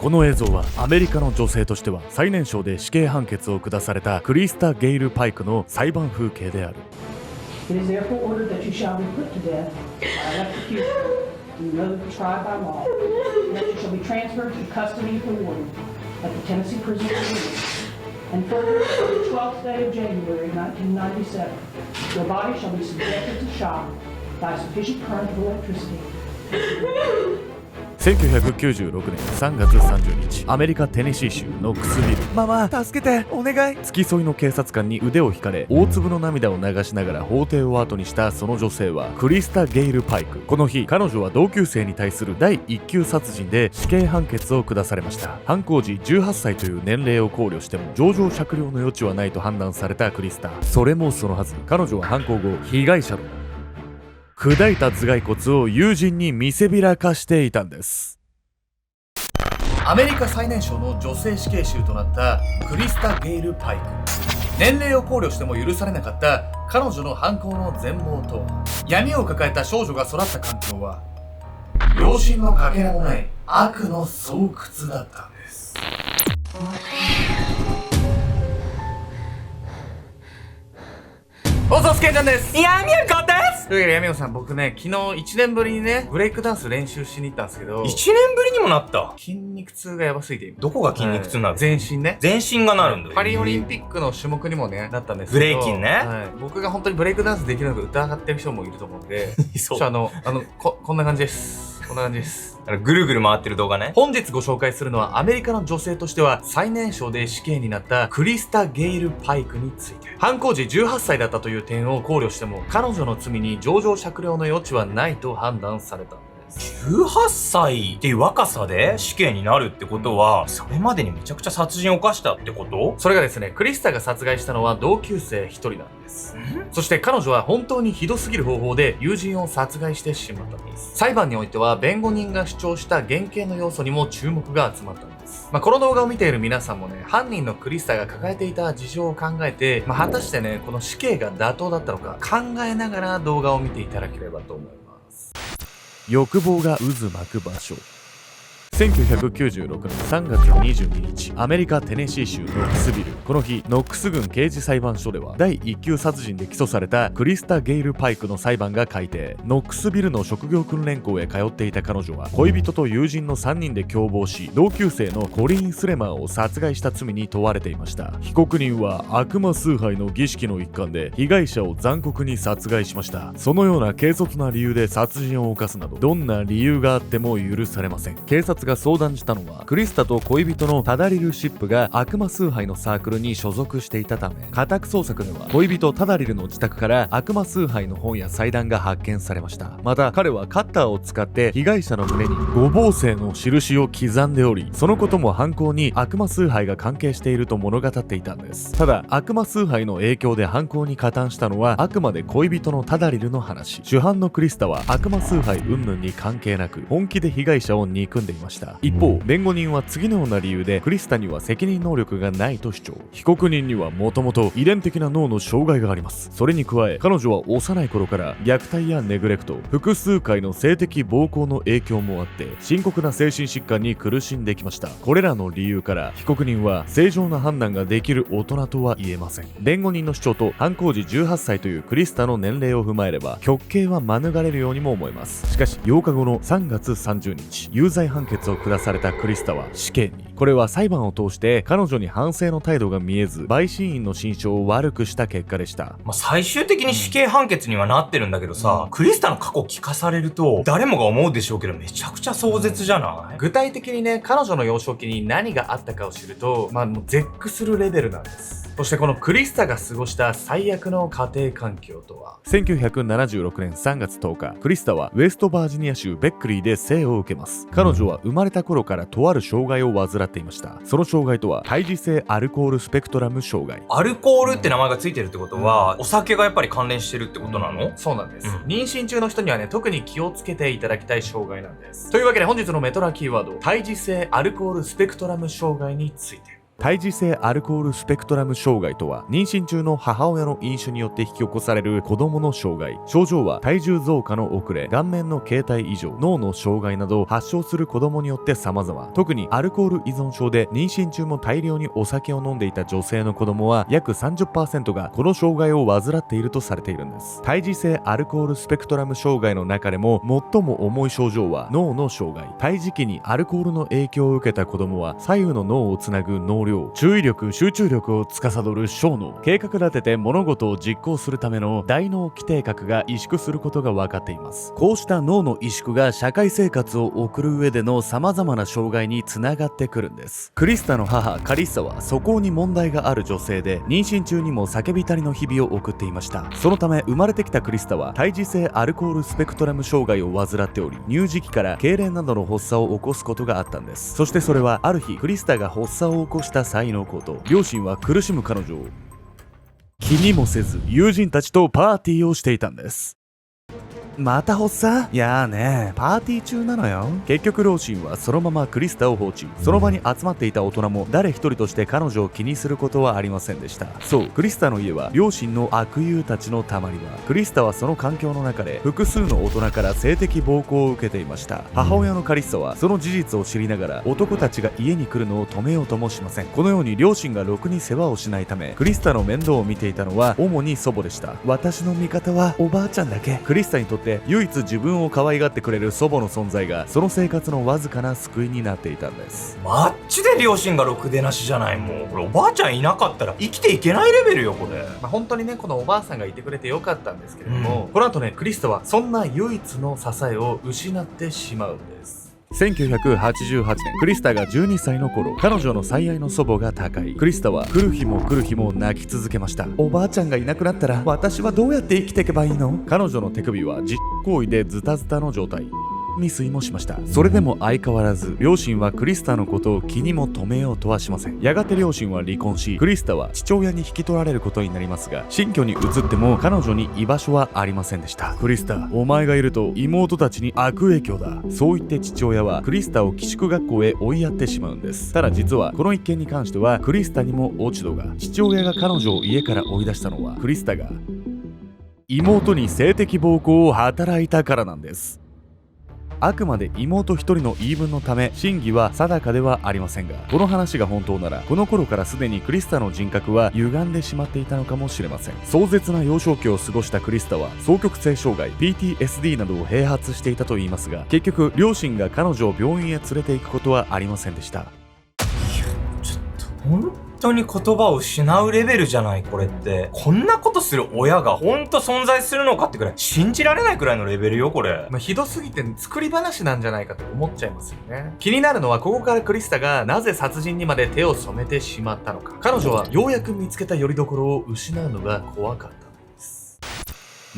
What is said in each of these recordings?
この映像はアメリカの女性としては最年少で死刑判決を下されたクリスタ・ゲイル・パイクの裁判風景である。It is therefore ordered that you shall be put to death by electrocution and you know that tried by law, and that you shall be transferred to the custody of the warden at the Tennessee Prison Facility. And further, on the 12th day of January 1997, your body shall be subjected to shock by sufficient current of electricity. 1996年3月30日、アメリカ・テネシー州ノックスビル。ママ、助けて、お願い。付き添いの警察官に腕を引かれ、大粒の涙を流しながら法廷を後にしたその女性はクリスタ・ゲイル・パイク。この日、彼女は同級生に対する第1級殺人で死刑判決を下されました。犯行時18歳という年齢を考慮しても情状酌量の余地はないと判断されたクリスタ。それもそのはず、彼女は犯行後、被害者の砕いた頭蓋骨を友人に見せびらかしていたんです。アメリカ最年少の女性死刑囚となったクリスタ・ゲイル・パイク。年齢を考慮しても許されなかった彼女の犯行の全貌とは。闇を抱えた少女が育った環境は良心のかけらもない悪の巣窟だったんです。おすけんちゃんです。やみやこです。というわけで、やみおさん、僕ね、昨日1年ぶりにね、ブレイクダンス練習しに行ったんですけど、1年ぶりにもなった。筋肉痛がやばすぎて、どこが筋肉痛なの？全身ね。全身がなるんだよ。パリオリンピックの種目にもね、なったんですけど、ブレイキンね。はい。僕が本当にブレイクダンスできるのか疑ってる人もいると思うんで、そう。こんな感じです。こんな感じです。ぐるぐる回ってる動画ね。本日ご紹介するのはアメリカの女性としては最年少で死刑になったクリスタ・ゲイル・パイクについて。犯行時18歳だったという点を考慮しても彼女の罪に情状酌量の余地はないと判断されたんです。18歳っていう若さで死刑になるってことは、それまでにめちゃくちゃ殺人を犯したってこと？それがですね、クリスタが殺害したのは同級生1人なんです。そして彼女は本当にひどすぎる方法で友人を殺害してしまったんです。裁判においては弁護人が主張した減刑の要素にも注目が集まったんです。この動画を見ている皆さんもね、犯人のクリスタが抱えていた事情を考えて、果たしてね、この死刑が妥当だったのか考えながら動画を見ていただければと思います。欲望が渦巻く場所。1996年3月22日、アメリカ・テネシー州ノックスビル。この日、ノックス郡刑事裁判所では第1級殺人で起訴されたクリスタ・ゲイル・パイクの裁判が開廷。ノックスビルの職業訓練校へ通っていた彼女は恋人と友人の3人で共謀し、同級生のコリン・スレマーを殺害した罪に問われていました。被告人は悪魔崇拝の儀式の一環で被害者を残酷に殺害しました。そのような軽率な理由で殺人を犯すなど、どんな理由があっても許されません。警察が相談したのは、クリスタと恋人のタダリル・シップが悪魔崇拝のサークルに所属していたため、家宅捜索では恋人タダリルの自宅から悪魔崇拝の本や祭壇が発見されました。また彼はカッターを使って被害者の胸に五芒星の印を刻んでおり、そのことも犯行に悪魔崇拝が関係していると物語っていたんです。ただ悪魔崇拝の影響で犯行に加担したのはあくまで恋人のタダリルの話。主犯のクリスタは悪魔崇拝云々に関係なく本気で被害者を憎んでいました。一方、弁護人は次のような理由でクリスタには責任能力がないと主張。被告人にはもともと遺伝的な脳の障害があります。それに加え、彼女は幼い頃から虐待やネグレクト、複数回の性的暴行の影響もあって深刻な精神疾患に苦しんできました。これらの理由から被告人は正常な判断ができる大人とは言えません。弁護人の主張と犯行時18歳というクリスタの年齢を踏まえれば極刑は免れるようにも思えます。しかし8日後の3月30日、有罪判決を下されたクリスタは死刑に。これは裁判を通して彼女に反省の態度が見えず、陪審員の心象を悪くした結果でした。最終的に死刑判決にはなってるんだけどさ、クリスタの過去聞かされると誰もが思うでしょうけど、めちゃくちゃ壮絶じゃない？具体的にね、彼女の幼少期に何があったかを知ると、もう絶句するレベルなんです。そしてこのクリスタが過ごした最悪の家庭環境とは。1976年3月10日、クリスタはウェストバージニア州ベックリーで生を受けます。彼女は生まれた頃からとある障害を患っていました。その障害とは胎児性アルコールスペクトラム障害。アルコールって名前がついてるってことは、お酒がやっぱり関連してるってことなの？そうなんです。妊娠中の人にはね、特に気をつけていただきたい障害なんです。というわけで本日のメトラキーワード、胎児性アルコールスペクトラム障害について。胎児性アルコールスペクトラム障害とは、妊娠中の母親の飲酒によって引き起こされる子供の障害。症状は体重増加の遅れ、顔面の形態異常、脳の障害など発症する子供によって様々。特にアルコール依存症で妊娠中も大量にお酒を飲んでいた女性の子供は約 30% がこの障害を患っているとされているんです。胎児性アルコールスペクトラム障害の中でも最も重い症状は脳の障害。胎児期にアルコールの影響を受けた子供は左右の脳をつなぐ脳量、注意力、集中力を司る小脳、計画立てて物事を実行するための大脳基底核が萎縮することが分かっています。こうした脳の萎縮が社会生活を送る上での様々な障害につながってくるんです。クリスタの母カリッサは素行に問題がある女性で、妊娠中にも叫びたりの日々を送っていました。そのため生まれてきたクリスタは胎児性アルコールスペクトラム障害を患っており、乳児期から痙攣などの発作を起こすことがあったんです。そしてそれはある日クリスタが発作を起こした際のこと。両親は苦しむ彼女を気にもせず友人たちとパーティーをしていたんです。また発作？いやーね、パーティー中なのよ。結局両親はそのままクリスタを放置。その場に集まっていた大人も誰一人として彼女を気にすることはありませんでした。そう、クリスタの家は両親の悪友たちのたまり場。クリスタはその環境の中で複数の大人から性的暴行を受けていました。母親のカリッサはその事実を知りながら男たちが家に来るのを止めようともしません。このように両親がろくに世話をしないため、クリスタの面倒を見ていたのは主に祖母でした。私の味方はおばあちゃんだけ。クリスタにとって唯一自分を可愛がってくれる祖母の存在がその生活のわずかな救いになっていたんです。マッチで両親がろくでなしじゃない。もうこれおばあちゃんいなかったら生きていけないレベルよこれ。本当にね、このおばあさんがいてくれてよかったんですけれども、この後ね、クリスタはそんな唯一の支えを失ってしまうんです。1988年、クリスタが12歳の頃、彼女の最愛の祖母が他界。クリスタは来る日も来る日も泣き続けました。おばあちゃんがいなくなったら私はどうやって生きていけばいいの？彼女の手首は実行為でズタズタの状態。未遂もしました。それでも相変わらず両親はクリスタのことを気にも留めようとはしません。やがて両親は離婚し、クリスタは父親に引き取られることになりますが、新居に移っても彼女に居場所はありませんでした。クリスタ、お前がいると妹たちに悪影響だ。そう言って父親はクリスタを寄宿学校へ追いやってしまうんです。ただ実はこの一件に関してはクリスタにも落ち度が。父親が彼女を家から追い出したのはクリスタが妹に性的暴行を働いたからなんです。あくまで妹一人の言い分のため真偽は定かではありませんが、この話が本当ならこの頃からすでにクリスタの人格は歪んでしまっていたのかもしれません。壮絶な幼少期を過ごしたクリスタは双極性障害 PTSD などを併発していたといいますが、結局両親が彼女を病院へ連れて行くことはありませんでした。本当に言葉を失うレベルじゃないこれって。こんなことする親が本当存在するのかってくらい信じられないくらいのレベルよこれ。ひどすぎて作り話なんじゃないかと思っちゃいますよね。気になるのはここからクリスタがなぜ殺人にまで手を染めてしまったのか。彼女はようやく見つけた拠り所を失うのが怖かったのです。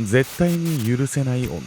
絶対に許せない女。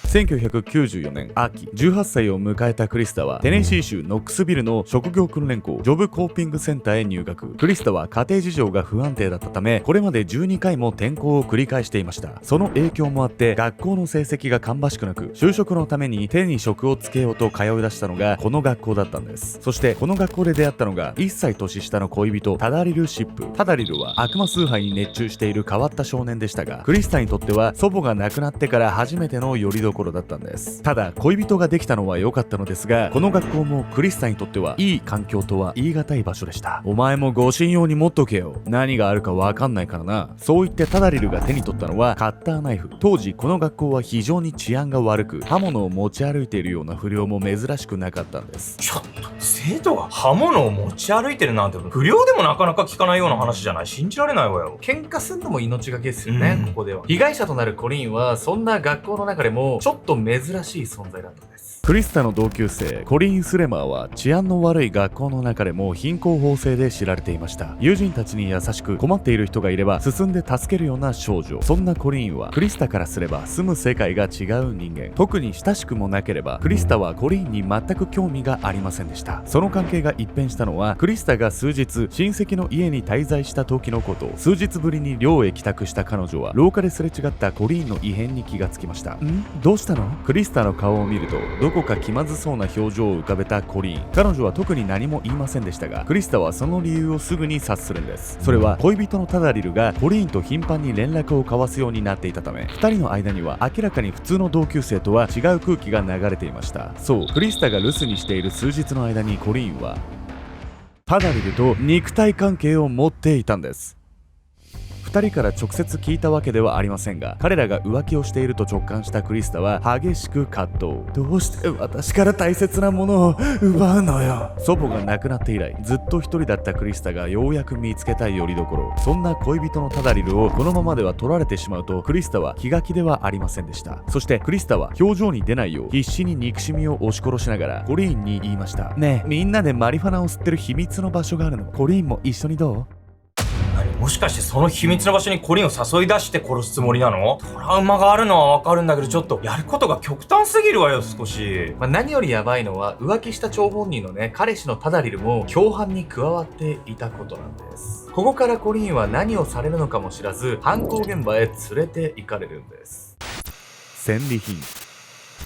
1994年秋、18歳を迎えたクリスタはテネシー州ノックスビルの職業訓練校ジョブコーピングセンターへ入学。クリスタは家庭事情が不安定だったため、これまで12回も転校を繰り返していました。その影響もあって学校の成績が芳しくなく、就職のために手に職をつけようと通い出したのがこの学校だったんです。そしてこの学校で出会ったのが1歳年下の恋人タダリル・シップ。タダリルは悪魔崇拝に熱中している変わった少年でしたが、クリスタにとっては祖母が亡くなってから初めての拠り所だったんです。ただ恋人ができたのは良かったのですが、この学校もクリスタにとってはいい環境とは言い難い場所でした。お前もご信用に持っとけよ、何があるかわかんないからな。そう言ってタダリルが手に取ったのはカッターナイフ。当時この学校は非常に治安が悪く、刃物を持ち歩いているような不良も珍しくなかったんです。ちょっと生徒が刃物を持ち歩いてるなんて不良でもなかなか聞かないような話じゃない。信じられないわよ。喧嘩すんのも命がけですよね、ここでは。被害者となるコリンはそんな学校の中でもちょっと珍しい存在だったんです。クリスタの同級生コリン・スレマーは治安の悪い学校の中でも貧困法制で知られていました。友人たちに優しく、困っている人がいれば進んで助けるような少女。そんなコリンはクリスタからすれば住む世界が違う人間。特に親しくもなければクリスタはコリンに全く興味がありませんでした。その関係が一変したのはクリスタが数日親戚の家に滞在した時のこと。数日ぶりに寮へ帰宅した彼女は廊下ですれ違ったコリンの異変に気がつきました。どうしたの？クリスタの顔を見るとどどこか気まずそうな表情を浮かべたコリーン。彼女は特に何も言いませんでしたが、クリスタはその理由をすぐに察するんです。それは恋人のタダリルがコリーンと頻繁に連絡を交わすようになっていたため、2人の間には明らかに普通の同級生とは違う空気が流れていました。そう、クリスタが留守にしている数日の間にコリーンはタダリルと肉体関係を持っていたんです。2人から直接聞いたわけではありませんが、彼らが浮気をしていると直感したクリスタは激しく葛藤。どうして私から大切なものを奪うのよ。祖母が亡くなって以来ずっと一人だったクリスタがようやく見つけた拠り所。そんな恋人のタダリルをこのままでは取られてしまうと、クリスタは気が気ではありませんでした。そしてクリスタは表情に出ないよう必死に憎しみを押し殺しながらコリーンに言いました。ねえ、みんなでマリファナを吸ってる秘密の場所があるの。コリーンも一緒にどう？もしかしてその秘密の場所にコリンを誘い出して殺すつもりなの？トラウマがあるのはわかるんだけど、ちょっとやることが極端すぎるわよ、少し。何よりやばいのは、浮気した張本人のね、彼氏のタダリルも共犯に加わっていたことなんです。ここからコリーンは何をされるのかも知らず、犯行現場へ連れて行かれるんです。戦利品。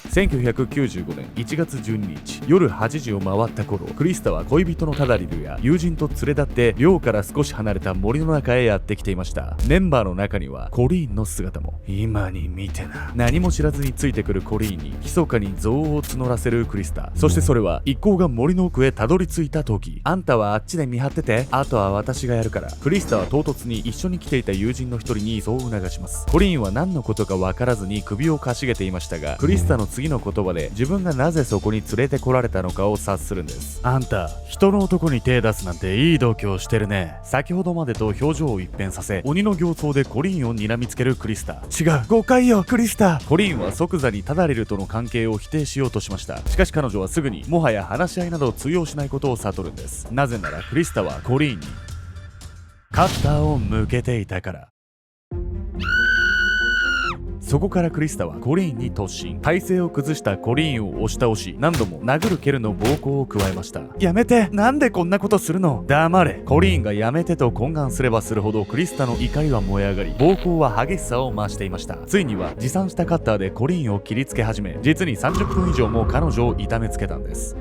1995年1月12日夜8時を回った頃、クリスタは恋人のタダリルや友人と連れ立って寮から少し離れた森の中へやってきていました。メンバーの中にはコリーンの姿も。今に見てな。何も知らずについてくるコリーンに密かに憎悪を募らせるクリスタ。そしてそれは一行が森の奥へたどり着いた時、あんたはあっちで見張ってて、あとは私がやるから。クリスタは唐突に一緒に来ていた友人の一人にそう促します。コリーンは何のことか分からずに首をかしげていましたが、クリスタの次の言葉で自分がなぜそこに連れてこられたのかを察するんです。あんた、人の男に手出すなんていい度胸してるね。先ほどまでと表情を一変させ、鬼の形相でコリーンを睨みつけるクリスタ。違う、誤解よ、クリスタ。コリーンは即座にタダリルとの関係を否定しようとしました。しかし彼女はすぐにもはや話し合いなど通用しないことを悟るんです。なぜならクリスタはコリーンにカッターを向けていたから。そこからクリスタはコリーンに突進。体勢を崩したコリーンを押し倒し、何度も殴る蹴るの暴行を加えました。やめて、なんでこんなことするの？黙れ。コリーンがやめてと懇願すればするほどクリスタの怒りは燃え上がり、暴行は激しさを増していました。ついには持参したカッターでコリーンを切りつけ始め、実に30分以上も彼女を痛めつけたんです。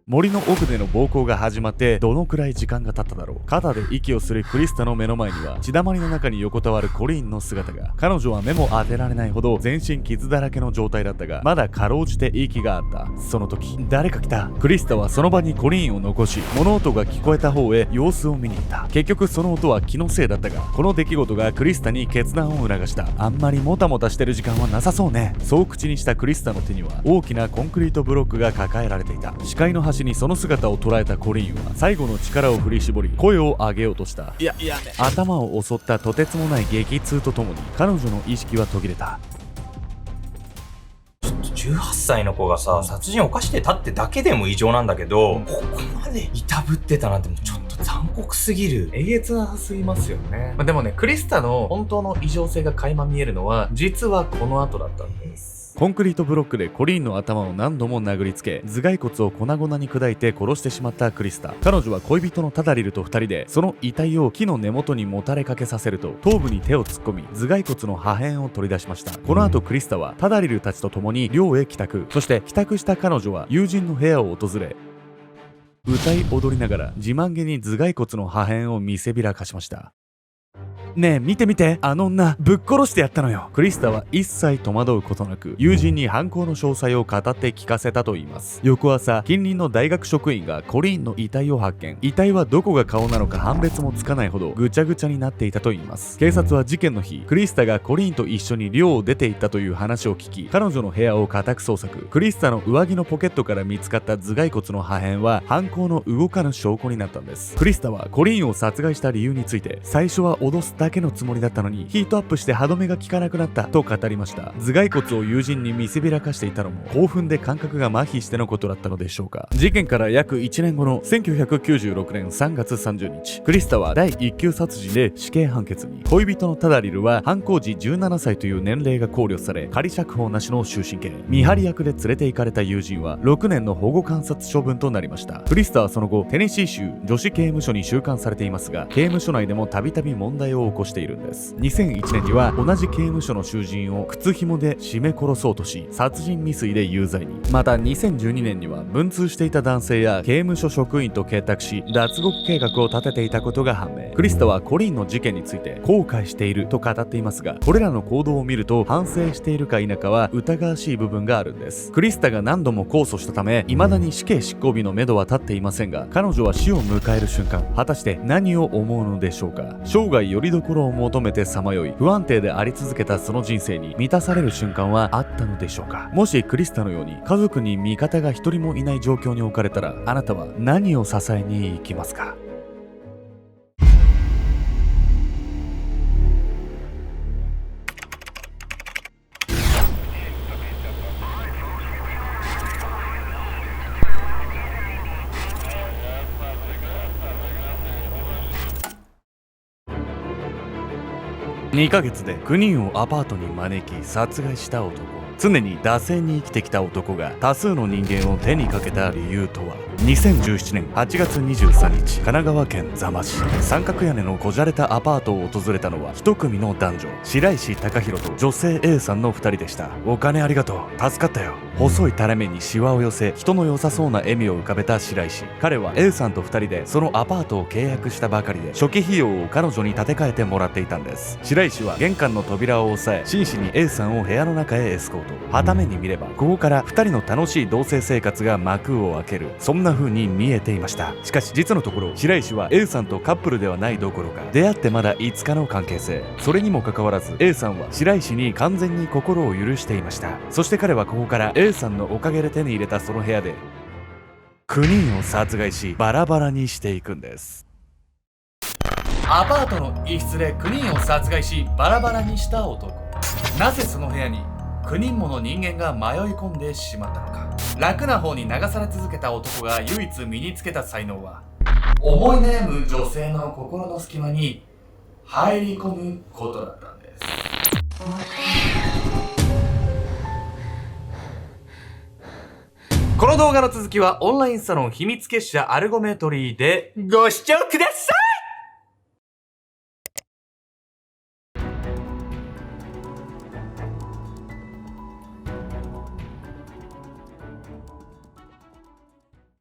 森の奥での暴行が始まってどのくらい時間が経っただろう。肩で息をするクリスタの目の前には血だまりの中に横たわるコリーンの姿が。彼女は目も当てられないほど全身傷だらけの状態だったが、まだかろうじて息があった。その時、誰か来た。クリスタはその場にコリーンを残し、物音が聞こえた方へ様子を見に行った。結局その音は気のせいだったが、この出来事がクリスタに決断を促した。あんまりもたもたしてる時間はなさそうね。そう口にしたクリスタの手には大きなコンクリートブロックが抱えられていた。視界の端にその姿を捉えたコリーンは最後の力を振り絞り声を上げようとした。頭を襲ったとてつもない激痛とともに彼女の意識は途切れた。18歳の子がさ、殺人を犯してたってだけでも異常なんだけど、ここまでいたぶってたなんてもうちょっと残酷すぎる。えげつなさすぎますよね。でもね、クリスタの本当の異常性が垣間見えるのは実はこの後だったんです。コンクリートブロックでコリーンの頭を何度も殴りつけ、頭蓋骨を粉々に砕いて殺してしまったクリスタ。彼女は恋人のタダリルと2人でその遺体を木の根元にもたれかけさせると、頭部に手を突っ込み頭蓋骨の破片を取り出しました。この後クリスタはタダリルたちと共に寮へ帰宅。そして帰宅した彼女は友人の部屋を訪れ、歌い踊りながら自慢げに頭蓋骨の破片を見せびらかしました。ねえ見て見て、あの女ぶっ殺してやったのよ。クリスタは一切戸惑うことなく友人に犯行の詳細を語って聞かせたと言います。翌朝、近隣の大学職員がコリーンの遺体を発見。遺体はどこが顔なのか判別もつかないほどぐちゃぐちゃになっていたと言います。警察は事件の日、クリスタがコリーンと一緒に寮を出て行ったという話を聞き、彼女の部屋を家宅捜索。クリスタの上着のポケットから見つかった頭蓋骨の破片は犯行の動かぬ証拠になったんです。クリスタはコリーンを殺害した理由について、最初は脅すだけのつもりだったのにヒートアップして歯止めが効かなくなったと語りました。頭蓋骨を友人に見せびらかしていたのも興奮で感覚が麻痺してのことだったのでしょうか。事件から約1年後の1996年3月30日、クリスタは第1級殺人で死刑判決に。恋人のタダリルは犯行時17歳という年齢が考慮され、仮釈放なしの終身刑。見張り役で連れて行かれた友人は6年の保護観察処分となりました。クリスタはその後テネシー州女子刑務所に収監されていますが、刑務所内でもたびたび問題を起残しているんです。2001年には同じ刑務所の囚人を靴紐で絞め殺そうとし殺人未遂で有罪に。また2012年には文通していた男性や刑務所職員と結託し脱獄計画を立てていたことが判明。クリスタはコリンの事件について後悔していると語っていますが、これらの行動を見ると反省しているか否かは疑わしい部分があるんです。クリスタが何度も控訴したため未だに死刑執行日のめどは立っていませんが、彼女は死を迎える瞬間果たして何を思うのでしょうか。生涯よりどころを求めてさまよい不安定であり続けたその人生に満たされる瞬間はあったのでしょうか。もしクリスタのように家族に味方が一人もいない状況に置かれたら、あなたは何を支えに行きますか。2ヶ月で9人をアパートに招き殺害した男。常に惰性に生きてきた男が多数の人間を手にかけた理由とは。2017年8月23日、神奈川県座間市。三角屋根のこじゃれたアパートを訪れたのは一組の男女、白石貴弘と女性 A さんの2人でした。お金ありがとう、助かったよ。細い垂れ目にシワを寄せ人の良さそうな笑みを浮かべた白石。彼は A さんと2人でそのアパートを契約したばかりで初期費用を彼女に立て替えてもらっていたんです。白石は玄関の扉を押さえ真摯に A さんを部屋の中へエスコート。傍目に見ればここから2人の楽しい同棲生活が幕を開ける、そんな風に見えていました。しかし実のところ白石は A さんとカップルではないどころか出会ってまだ5日の関係性。それにもかかわらず A さんは白石に完全に心を許していました。そして彼はここから A さんのおかげで手に入れたその部屋で9人を殺害しバラバラにしていくんです。アパートの一室で9人を殺害しバラバラにした男。なぜその部屋に9人もの人間が迷い込んでしまったのか。楽な方に流され続けた男が唯一身につけた才能は思い悩む女性の心の隙間に入り込むことだったんです。この動画の続きはオンラインサロン秘密結社アルゴメトリーでご視聴ください。